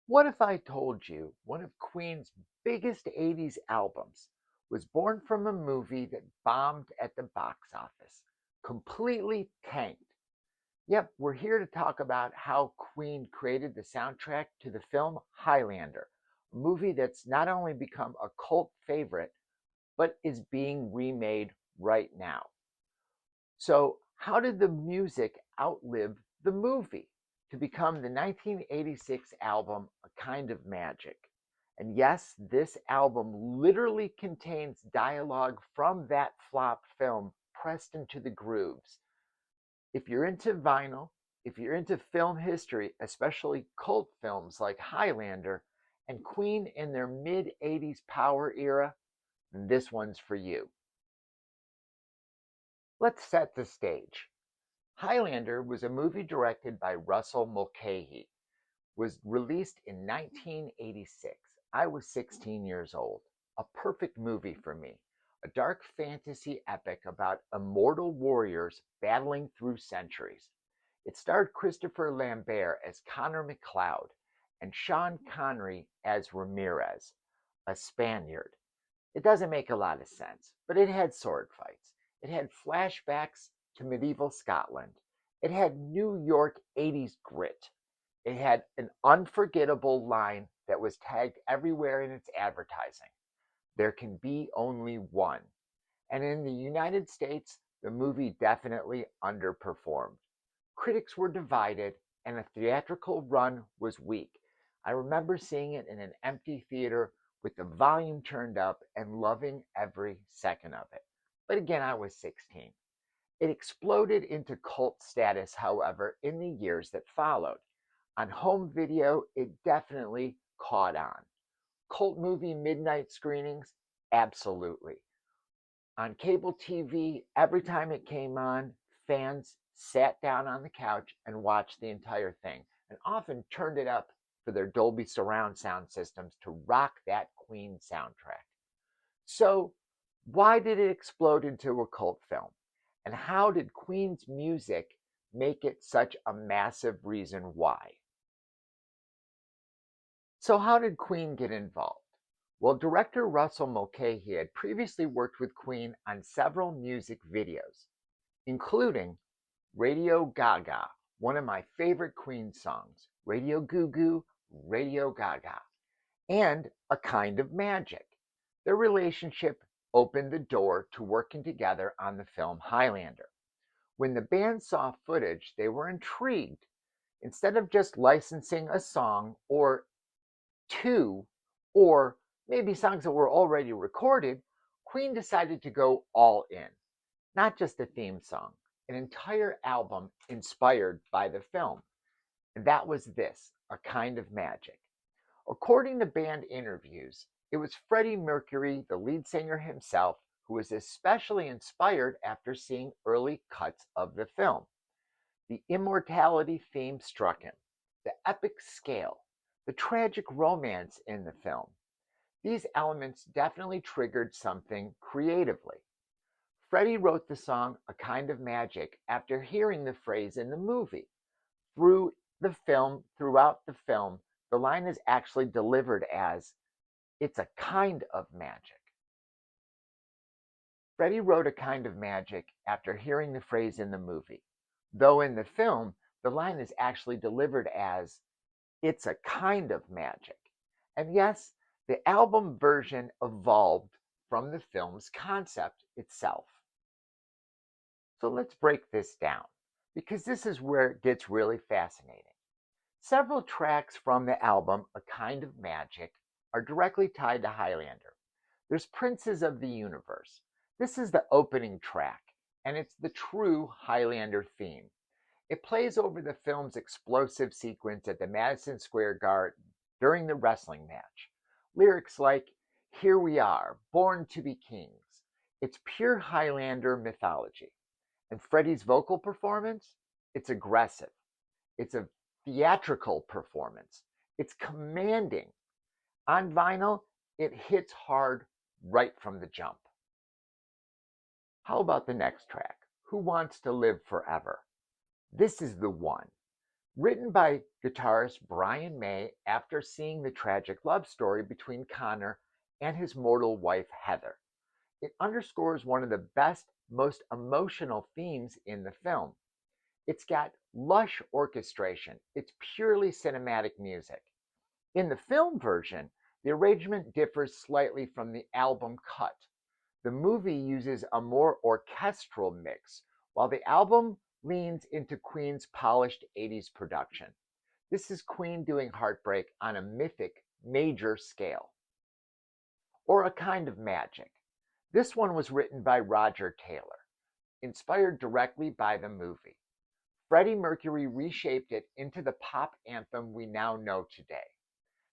What if I told you one of Queen's biggest 80s albums was born from a movie that bombed at the box office, completely tanked? Yep, we're here to talk about how Queen created the soundtrack to the film Highlander, a movie that's not only become a cult favorite, but is being remade right now. So, how did the music outlive the movie to become the 1986 album A Kind of Magic? And yes, this album literally contains dialogue from that flop film pressed into the grooves. If you're into vinyl, if you're into film history, especially cult films like Highlander and Queen in their mid 80s power era, then this one's for you. Let's set the stage. Highlander was a movie directed by Russell Mulcahy, was released in 1986. I was 16 years old. A perfect movie for me. A dark fantasy epic about immortal warriors battling through centuries. It starred Christopher Lambert as Connor MacLeod and Sean Connery as Ramirez, a Spaniard. It doesn't make a lot of sense, but it had sword fights. It had flashbacks to medieval Scotland. It had New York 80s grit. It had an unforgettable line that was tagged everywhere in its advertising. There can be only one. And in the United States, the movie definitely underperformed. Critics were divided, and a theatrical run was weak. I remember seeing it in an empty theater with the volume turned up and loving every second of it. But again, I was 16. It exploded into cult status, however, in the years that followed. On home video, it definitely caught on. Cult movie midnight screenings, absolutely. On cable TV, every time it came on, fans sat down on the couch and watched the entire thing, and often turned it up for their Dolby surround sound systems to rock that Queen soundtrack. So, why did it explode into a cult film? And how did Queen's music make it such a massive reason why? So, how did Queen get involved? Well, director Russell Mulcahy had previously worked with Queen on several music videos, including Radio Gaga, one of my favorite Queen songs, Radio Goo Goo, Radio Gaga, and A Kind of Magic. Their relationship opened the door to working together on the film Highlander. When the band saw footage, they were intrigued. Instead of just licensing a song or two, or maybe songs that were already recorded, Queen decided to go all in. Not just a theme song, an entire album inspired by the film. And that was this, A Kind of Magic. According to band interviews, it was Freddie Mercury, the lead singer himself, who was especially inspired after seeing early cuts of the film. The immortality theme struck him, the epic scale, the tragic romance in the film. These elements definitely triggered something creatively. Freddie wrote the song A Kind of Magic after hearing the phrase in the movie. Throughout the film, the line is actually delivered as, "It's a kind of magic." Freddie wrote A Kind of Magic after hearing the phrase in the movie, though in the film, the line is actually delivered as, "It's a kind of magic." And yes, the album version evolved from the film's concept itself. So let's break this down, because this is where it gets really fascinating. Several tracks from the album A Kind of Magic are directly tied to Highlander. There's Princes of the Universe. This is the opening track, and it's the true Highlander theme. It plays over the film's explosive sequence at the Madison Square Garden during the wrestling match. Lyrics like, "Here we are, born to be kings." It's pure Highlander mythology. And Freddie's vocal performance, it's aggressive. It's a theatrical performance. It's commanding. On vinyl, it hits hard right from the jump. How about the next track? Who Wants to Live Forever? This is the one. Written by guitarist Brian May after seeing the tragic love story between Connor and his mortal wife Heather. It underscores one of the best, most emotional themes in the film. It's got lush orchestration. It's purely cinematic music. In the film version, the arrangement differs slightly from the album cut. The movie uses a more orchestral mix, while the album leans into Queen's polished 80s production. This is Queen doing Heartbreak on a mythic, major scale. Or A Kind of Magic. This one was written by Roger Taylor, inspired directly by the movie. Freddie Mercury reshaped it into the pop anthem we now know today.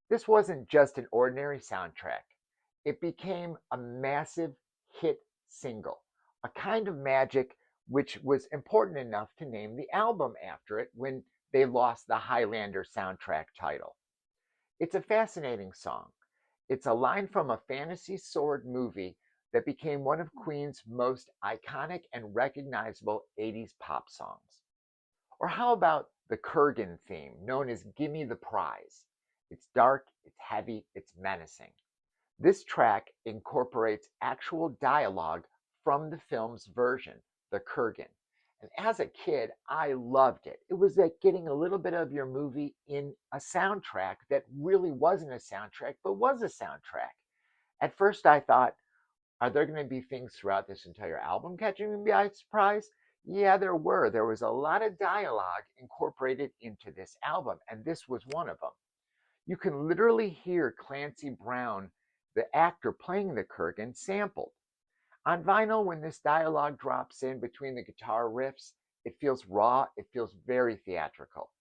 This wasn't just an ordinary soundtrack. It became a massive hit single, A Kind of Magic, which was important enough to name the album after it when they lost the Highlander soundtrack title. It's a fascinating song. It's a line from a fantasy sword movie that became one of Queen's most iconic and recognizable 80s pop songs. Or how about the Kurgan theme, known as Gimme the Prize? It's dark, it's heavy, it's menacing. This track incorporates actual dialogue from the film's version, the Kurgan. And as a kid, I loved it. It was like getting a little bit of your movie in a soundtrack that really wasn't a soundtrack, but was a soundtrack. At first, I thought, are there going to be things throughout this entire album catching me by surprise? Yeah, there were. There was a lot of dialogue incorporated into this album, and this was one of them. You can literally hear Clancy Brown, the actor playing the Kurgan, sampled. On vinyl, when this dialogue drops in between the guitar riffs, it feels raw, it feels very theatrical.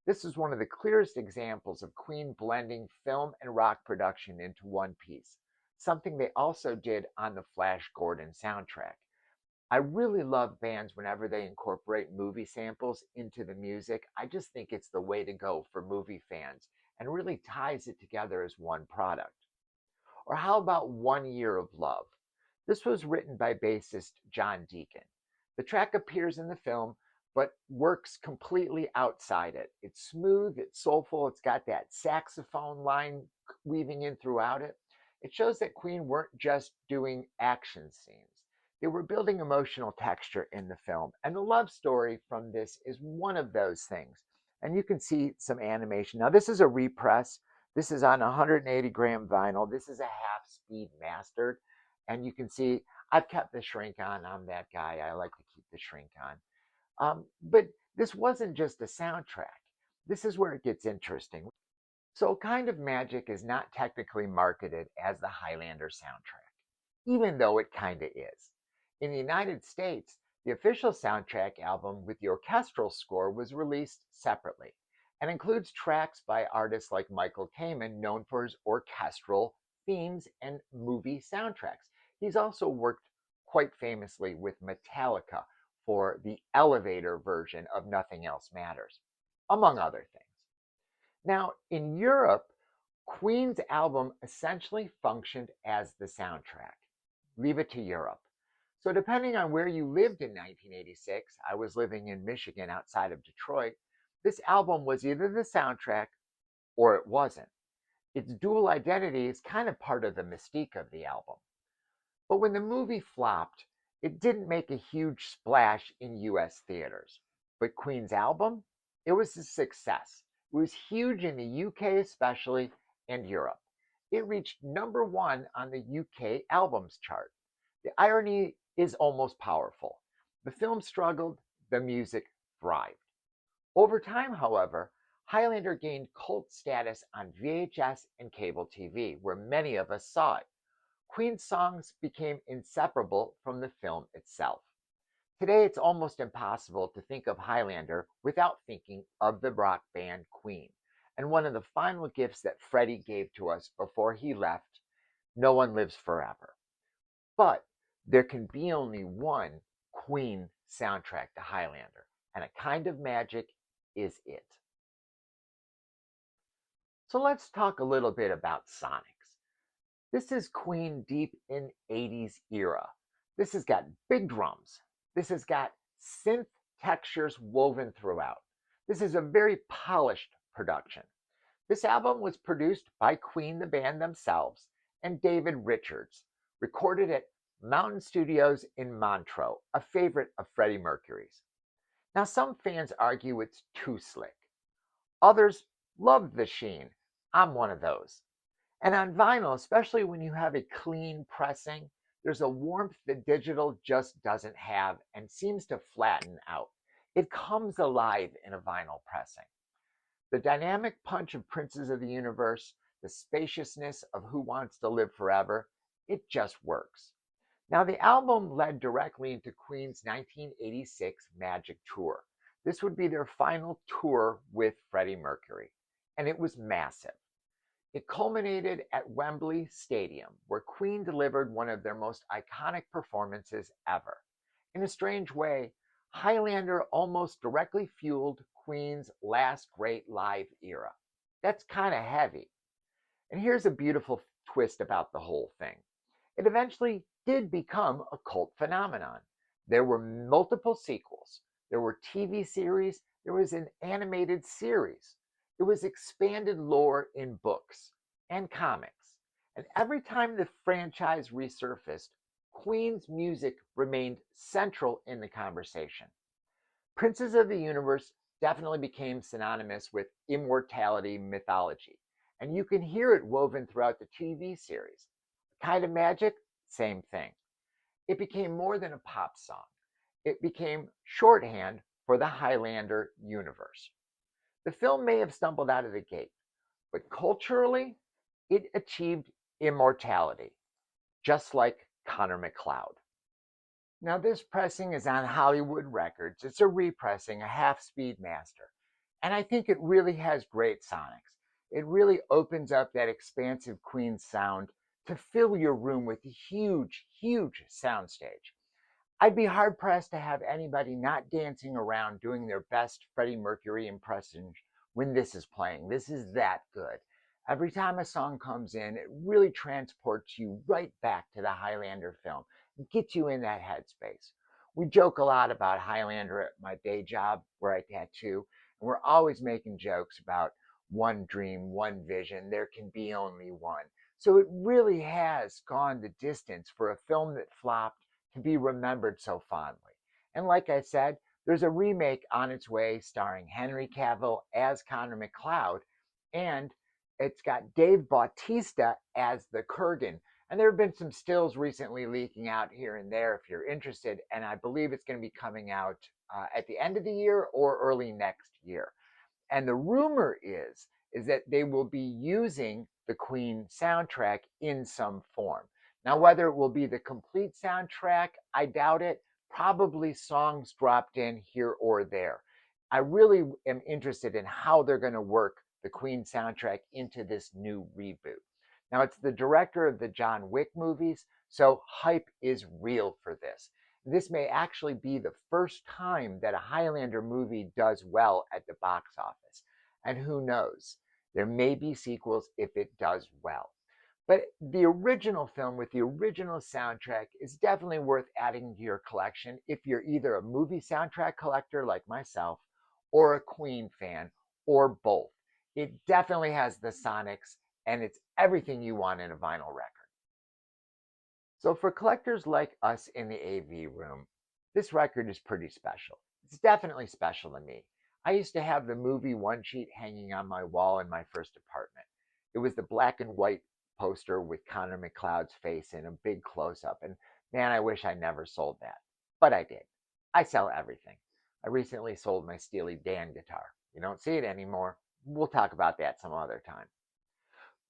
This is one of the clearest examples of Queen blending film and rock production into one piece, something they also did on the Flash Gordon soundtrack. I really love bands whenever they incorporate movie samples into the music. I just think it's the way to go for movie fans and really ties it together as one product. Or how about 1 Year of Love? This was written by bassist John Deacon. The track appears in the film, but works completely outside it. It's smooth, it's soulful, it's got that saxophone line weaving in throughout it. It shows that Queen weren't just doing action scenes. They were building emotional texture in the film, and the love story from this is one of those things. And you can see some animation. Now, this is a repress. This is on 180-gram vinyl. This is a half-speed mastered. And you can see I've kept the shrink on. I'm that guy. I like to keep the shrink on. But this wasn't just a soundtrack. This is where it gets interesting. So Kind of Magic is not technically marketed as the Highlander soundtrack, even though it kind of is. In the United States, the official soundtrack album with the orchestral score was released separately and includes tracks by artists like Michael Kamen, known for his orchestral themes and movie soundtracks. He's also worked quite famously with Metallica for the elevator version of Nothing Else Matters, among other things. Now, in Europe, Queen's album essentially functioned as the soundtrack. Leave it to Europe. So, depending on where you lived in 1986, I was living in Michigan outside of Detroit, this album was either the soundtrack or it wasn't. Its dual identity is kind of part of the mystique of the album. But when the movie flopped, it didn't make a huge splash in US theaters. But Queen's album, it was a success. It was huge in the UK especially and Europe. It reached number 1 on the UK albums chart. The irony is almost powerful. The film struggled, the music thrived. Over time, however, Highlander gained cult status on VHS and cable TV, where many of us saw it. Queen's songs became inseparable from the film itself. Today, it's almost impossible to think of Highlander without thinking of the rock band Queen. And one of the final gifts that Freddie gave to us before he left, no one lives forever. But there can be only one Queen soundtrack to Highlander, and A Kind of Magic is it. So let's talk a little bit about Sonics. This is Queen deep in 80s era. This has got big drums. This has got synth textures woven throughout. This is a very polished production. This album was produced by Queen, the band themselves, and David Richards, recorded at Mountain Studios in Montreux, a favorite of Freddie Mercury's. Now, some fans argue it's too slick. Others love the sheen. I'm one of those. And on vinyl, especially when you have a clean pressing, there's a warmth that digital just doesn't have and seems to flatten out. It comes alive in a vinyl pressing. The dynamic punch of Princes of the Universe, the spaciousness of Who Wants to Live Forever, it just works. Now, the album led directly into Queen's 1986 Magic Tour. This would be their final tour with Freddie Mercury, and it was massive. It culminated at Wembley Stadium, where Queen delivered one of their most iconic performances ever. In a strange way, Highlander almost directly fueled Queen's last great live era. That's kind of heavy. And here's a beautiful twist about the whole thing. It eventually did become a cult phenomenon. There were multiple sequels. There were TV series. There was an animated series. It was expanded lore in books and comics. And every time the franchise resurfaced, Queen's music remained central in the conversation. Princes of the Universe definitely became synonymous with immortality mythology, and you can hear it woven throughout the TV series. Kind of Magic, same thing. It became more than a pop song. It became shorthand for the Highlander universe. The film may have stumbled out of the gate, but culturally, it achieved immortality, just like Connor McLeod. Now, this pressing is on Hollywood Records. It's a repressing, a half-speed master. And I think it really has great sonics. It really opens up that expansive Queen sound to fill your room with a huge, huge soundstage. I'd be hard-pressed to have anybody not dancing around doing their best Freddie Mercury impression when this is playing. This is that good. Every time a song comes in, it really transports you right back to the Highlander film and gets you in that headspace. We joke a lot about Highlander at my day job where I tattoo, and we're always making jokes about one dream, one vision. There can be only one. So it really has gone the distance for a film that flopped to be remembered so fondly. And like I said, there's a remake on its way starring Henry Cavill as Connor McLeod, and it's got Dave Bautista as the Kurgan. And there have been some stills recently leaking out here and there if you're interested, and I believe it's going to be coming out at the end of the year or early next year. And the rumor is that they will be using the Queen soundtrack in some form. Now, whether it will be the complete soundtrack, I doubt it. Probably songs dropped in here or there. I really am interested in how they're going to work the Queen soundtrack into this new reboot. Now, it's the director of the John Wick movies, so hype is real for this. This may actually be the first time that a Highlander movie does well at the box office. And who knows? There may be sequels if it does well. But the original film with the original soundtrack is definitely worth adding to your collection if you're either a movie soundtrack collector like myself or a Queen fan or both. It definitely has the sonics and it's everything you want in a vinyl record. So for collectors like us in the AV room, this record is pretty special. It's definitely special to me. I used to have the movie one sheet hanging on my wall in my first apartment. It was the black and white poster with Connor McLeod's face in a big close-up, and man, I wish I never sold that. But I did. I sell everything. I recently sold my Steely Dan guitar. You don't see it anymore. We'll talk about that some other time.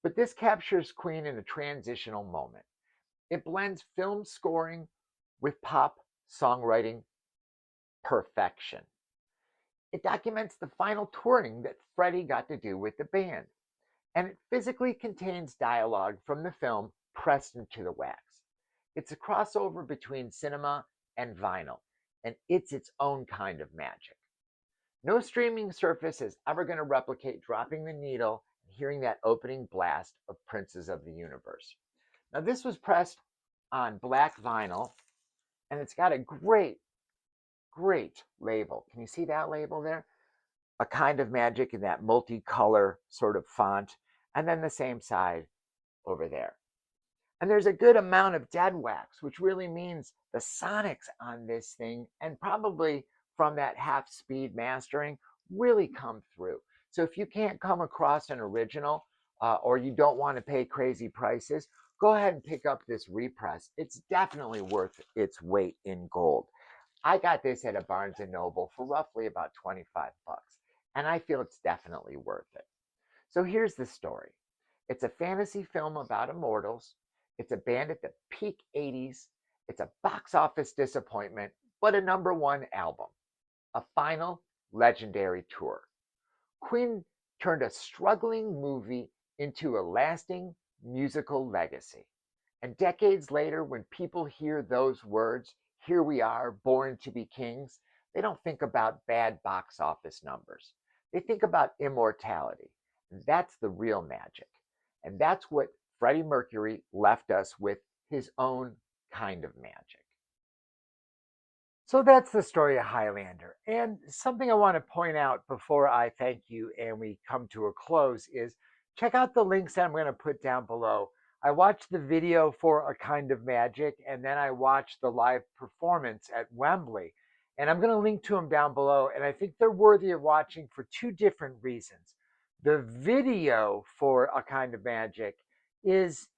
But this captures Queen in a transitional moment. It blends film scoring with pop songwriting perfection. It documents the final touring that Freddie got to do with the band, and it physically contains dialogue from the film pressed into the wax. It's a crossover between cinema and vinyl, and it's its own kind of magic. No streaming service is ever going to replicate dropping the needle and hearing that opening blast of Princes of the Universe. Now, this was pressed on black vinyl, and it's got a great label. Can you see that label there? A Kind of Magic in that multicolor sort of font, and then the same side over there. And there's a good amount of dead wax, which really means the sonics on this thing, and probably from that half speed mastering, really come through. So if you can't come across an original, or you don't want to pay crazy prices, go ahead and pick up this repress. It's definitely worth its weight in gold. I got this at a Barnes and Noble for roughly about 25 bucks, and I feel it's definitely worth it. So here's the story. It's a fantasy film about immortals. It's a band at the peak 80s. It's a box office disappointment, but a #1 album. A final legendary tour. Queen turned a struggling movie into a lasting musical legacy. And decades later, when people hear those words, here we are, born to be kings, they don't think about bad box office numbers. They think about immortality. And that's the real magic. And that's what Freddie Mercury left us with, his own kind of magic. So that's the story of Highlander. And something I want to point out before I thank you and we come to a close is check out the links that I'm going to put down below. I watched the video for A Kind of Magic, and then I watched the live performance at Wembley. And I'm going to link to them down below. And I think they're worthy of watching for two different reasons. The video for A Kind of Magic is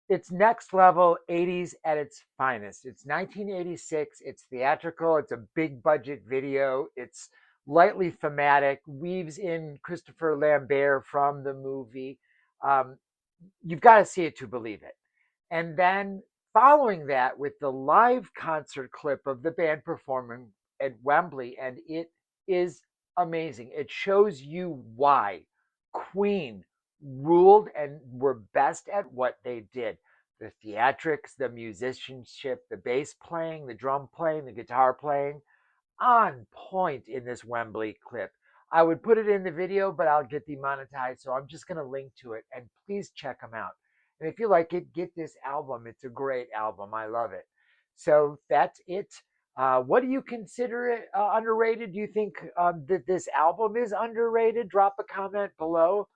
it's next level 80s at its finest. It's 1986. It's theatrical. It's a big budget video. It's lightly thematic, weaves in Christopher Lambert from the movie. Um, you've got to see it to believe it. And then following that with the live concert clip of the band performing at Wembley, and it is amazing. It shows you why Queen ruled and were best at what they did. The theatrics, the musicianship, the bass playing, the drum playing, the guitar playing, on point in this Wembley clip. I would put it in the video, but I'll get demonetized, so I'm just going to link to it, and please check them out. And if you like it, get this album. It's a great album. I love it. So that's it. What do you consider it underrated? Do you think that this album is underrated? Drop a comment below.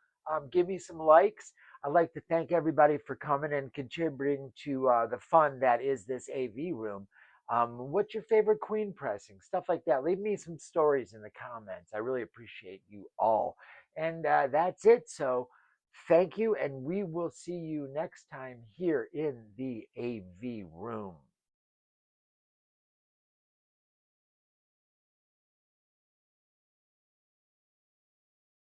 Give me some likes. I'd like to thank everybody for coming and contributing to the fun that is this AV room. What's your favorite Queen pressing? Stuff like that. Leave me some stories in the comments. I really appreciate you all. And that's it. So thank you. And we will see you next time here in the AV room.